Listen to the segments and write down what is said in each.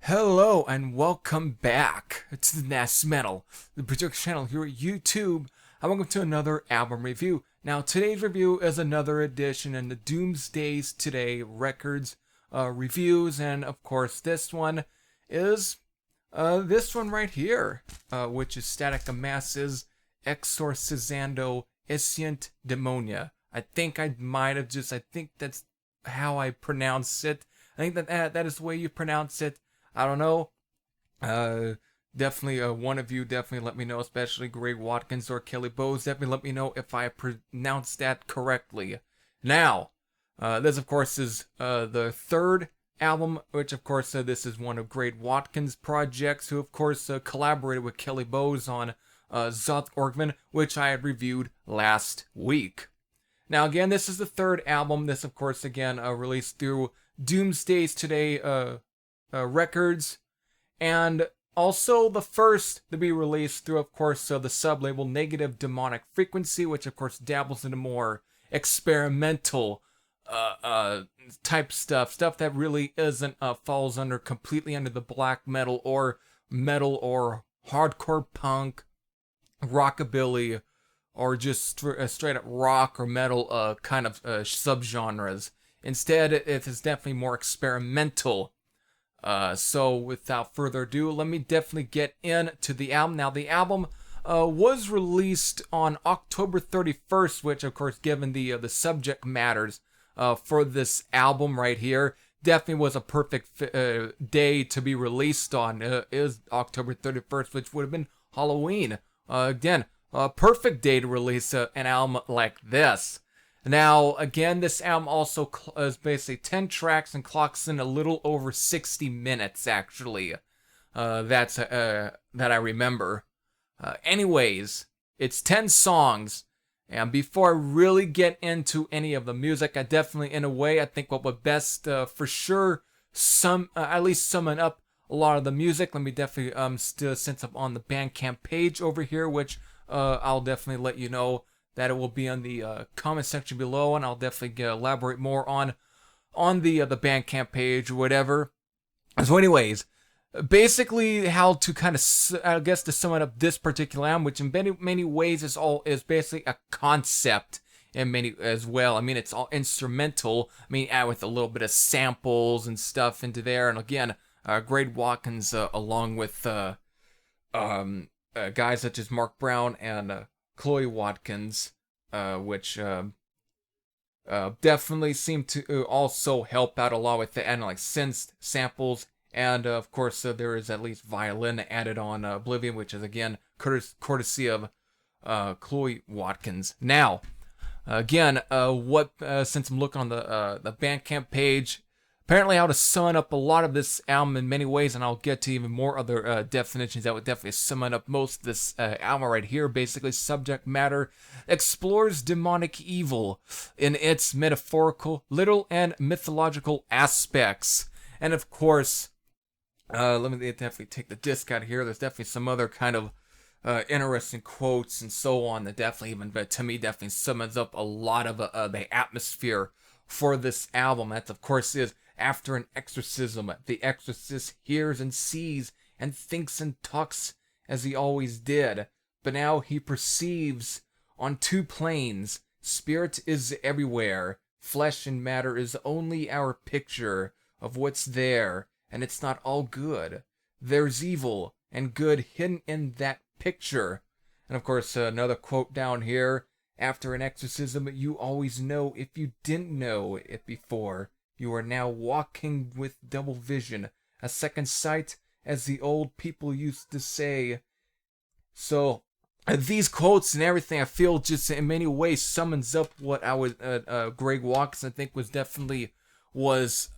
Hello and welcome back to the Nass Metal, the production channel here at YouTube, and welcome to another album review. Now today's review is another edition in the Doomsday's Today Records reviews, and of course this one is this one right here, which is Static Mass's Exorcizando Eiciunt Daemonia. I think that's how I pronounce it. I think that is the way you pronounce it. I don't know. Definitely one of you definitely let me know, especially Greg Watkins or Kelly Bowes. Definitely let me know if I pronounced that correctly. Now, this of course is the third album, which of course this is one of Greg Watkins' projects, who of course collaborated with Kelly Bowes on Zoth Orgman, which I had reviewed last week. Now again, this is the third album. This of course again released through Doomsday's Today Records, and also the first to be released through, of course, the sub-label Negative Demonic Frequency, which of course dabbles into more experimental type stuff that really isn't falls completely under the black metal or hardcore punk, rockabilly, or just straight up rock or metal kind of subgenres. Instead, it is definitely more experimental. So without further ado, let me definitely get into the album. Now the album was released on October 31st, which of course, given the subject matters for this album right here, definitely was a perfect day to be released on. Is October 31st, which would have been Halloween. Again, a perfect day to release an album like this. Now, again, this album also is basically 10 tracks and clocks in a little over 60 minutes, actually. That I remember. Anyways, it's 10 songs, and before I really get into any of the music, I definitely, in a way, I think what would best, for sure, at least summon up a lot of the music. Let me definitely, since I'm on the Bandcamp page over here, which I'll definitely let you know that it will be on the comment section below, and I'll definitely elaborate more on the Bandcamp page or whatever. So anyways, basically how to kind of, I guess, to sum it up, this particular album, which in many ways is basically a concept in many as well. I mean, it's all instrumental. I mean, add with a little bit of samples and stuff into there, and again, Greg Watkins along with guys such as Mark Brown and Chloe Watkins, which definitely seem to also help out a lot with the like synth samples, and of course there is at least violin added on Oblivion, which is again courtesy of Chloe Watkins. Now, again, since I'm looking on the Bandcamp page, apparently how to sum up a lot of this album in many ways, and I'll get to even more other definitions that would definitely sum up most of this album right here. Basically, subject matter explores demonic evil in its metaphorical, literal, and mythological aspects. And of course, let me definitely take the disc out here. There's definitely some other kind of interesting quotes and so on that definitely, even to me, definitely sums up a lot of the atmosphere for this album. That, of course, is after an exorcism, the exorcist hears and sees and thinks and talks as he always did. But now he perceives on two planes. Spirit is everywhere. Flesh and matter is only our picture of what's there, and it's not all good. There's evil and good hidden in that picture. And of course, another quote down here. After an exorcism, you always know if you didn't know it before. You are now walking with double vision, a second sight, as the old people used to say. So, these quotes and everything, I feel just in many ways summons up what I was, Greg Watkins, I think, was definitely was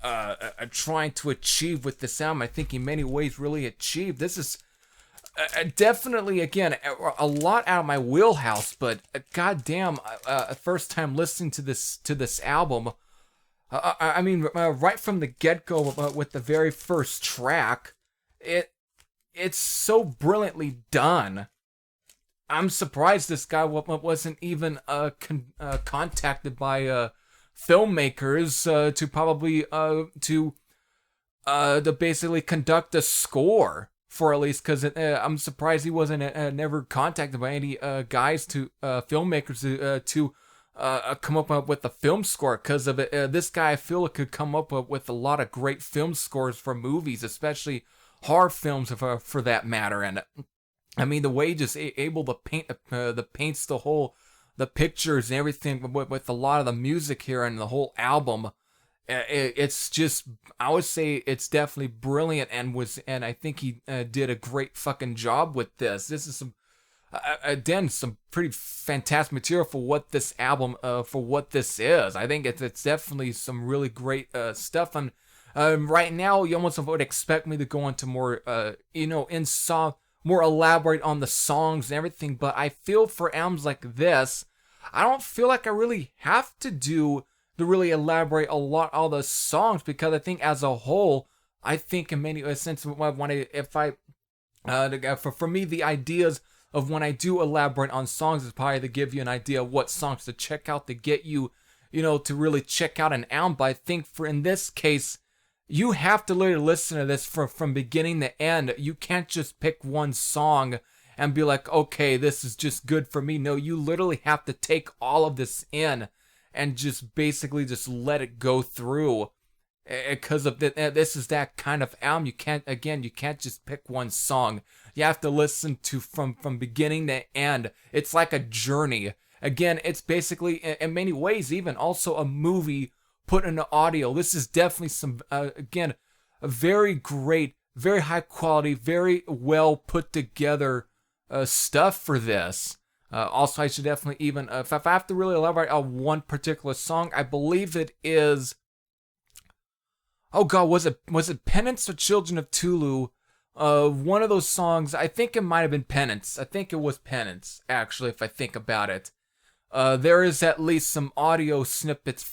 trying to achieve with this album. I think in many ways really achieved. This is definitely, again, a lot out of my wheelhouse, but goddamn, first time listening to this album. I mean, right from the get-go, with the very first track, it's so brilliantly done. I'm surprised this guy wasn't even contacted by filmmakers to probably to basically conduct a score for, at least, because I'm surprised he wasn't never contacted by any guys to filmmakers to come up with a film score. Because of it, this guy, I feel, could come up with a lot of great film scores for movies, especially horror films, for that matter. And I mean, the way he just able to paint paints the pictures and everything with a lot of the music here and the whole album. It's just, I would say it's definitely brilliant, and I think he did a great fucking job with this. This is some pretty fantastic material for what this album, for what this is. I think it's definitely some really great stuff. And right now, you almost would expect me to go into more, more elaborate on the songs and everything. But I feel for albums like this, I don't feel like I really have to really elaborate a lot all the songs, because I think as a whole, I think in many sense, for me, the ideas of when I do elaborate on songs is probably to give you an idea of what songs to check out to get you, to really check out an album. But I think in this case, you have to literally listen to this from beginning to end. You can't just pick one song and be like, okay, this is just good for me. No, you literally have to take all of this in and just basically just let it go through, because of this is that kind of album. You can't just pick one song. You have to listen to from beginning to end. It's like a journey. Again, it's basically in many ways even also a movie put into audio. This is definitely some again, a very great, very high quality, very well put together stuff for this. Also, I should definitely even, if I have to really elaborate on one particular song, I believe it is, oh god, was it Penance or Children of Tulu? One of those songs, I think it might have been Penance. I think it was Penance, actually, if I think about it. There is at least some audio snippets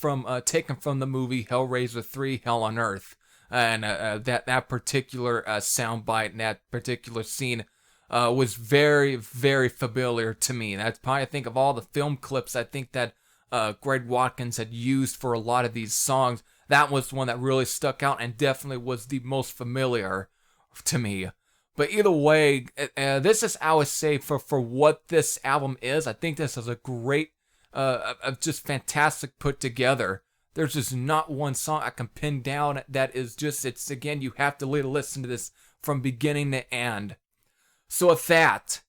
taken from the movie Hellraiser 3: Hell on Earth. And that particular soundbite and that particular scene was very, very familiar to me. And that's probably, I think, of all the film clips I think that Greg Watkins had used for a lot of these songs, that was one that really stuck out and definitely was the most familiar to me. But either way, this is, I would say, for what this album is, I think this is a great, just fantastic put together. There's just not one song I can pin down that is just, it's, again, you have to listen to this from beginning to end. So with that,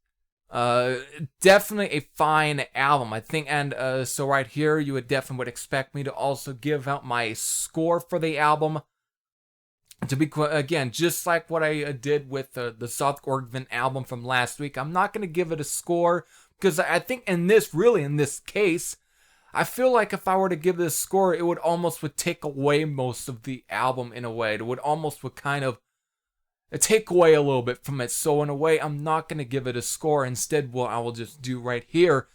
definitely a fine album, I think. And so right here, you would definitely expect me to also give out my score for the album. To be, again, just like what I did with the South Orgvan album from last week, I'm not going to give it a score, because I think in this case, I feel like if I were to give this score, it would take away most of the album in a way. It would kind of take away a little bit from it. So in a way, I'm not going to give it a score. Instead, what I will just do right here,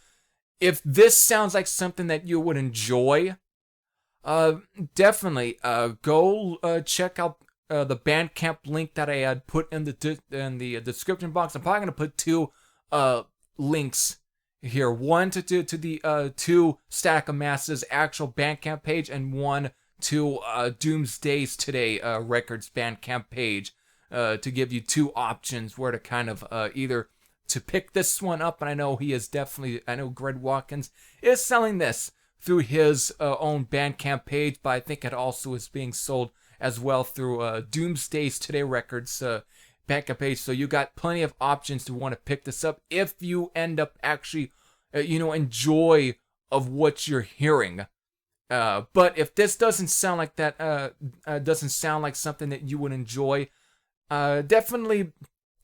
if this sounds like something that you would enjoy, definitely go check out the Bandcamp link that I had put in the description box. I'm probably going to put two links here. One to the to Static of Masses' actual Bandcamp page, and one to Doomsday's Today Records Bandcamp page. To give you two options where to kind of either to pick this one up. And I know Greg Watkins is selling this through his own Bandcamp page, but I think it also is being sold as well through Doomsday's Today Records Bandcamp page. So you got plenty of options to want to pick this up if you end up actually, enjoy of what you're hearing. But if this doesn't sound like that, doesn't sound like something that you would enjoy, definitely,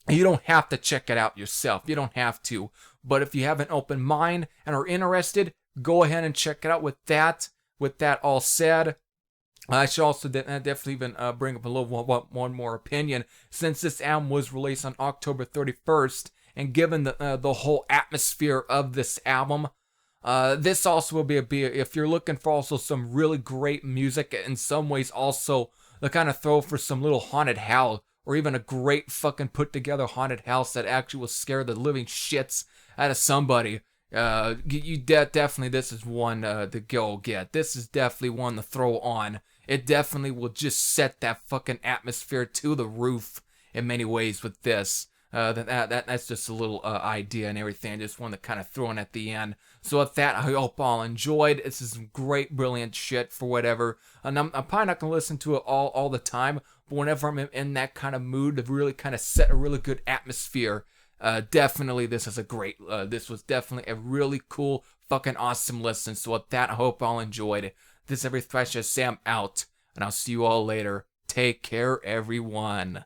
you don't have to check it out yourself. You don't have to. But if you have an open mind and are interested, go ahead and check it out. With that all said, I should also definitely even bring up a little one more opinion. Since this album was released on October 31st, and given the whole atmosphere of this album, this also will be if you're looking for also some really great music, in some ways also the kind of throw for some little haunted house, or even a great fucking put together haunted house that actually will scare the living shits out of somebody. Definitely this is one to go get. This is definitely one to throw on. It definitely will just set that fucking atmosphere to the roof in many ways with this. That's just a little idea and everything. I just wanted to kind of throw in at the end. So with that, I hope all enjoyed. This is some great, brilliant shit for whatever. And I'm probably not gonna listen to it all the time, but whenever I'm in that kind of mood to really kind of set a really good atmosphere, definitely this is a great. This was definitely a really cool, fucking awesome listen. So with that, I hope all enjoyed. This is Every Thresh Sam out, and I'll see you all later. Take care, everyone.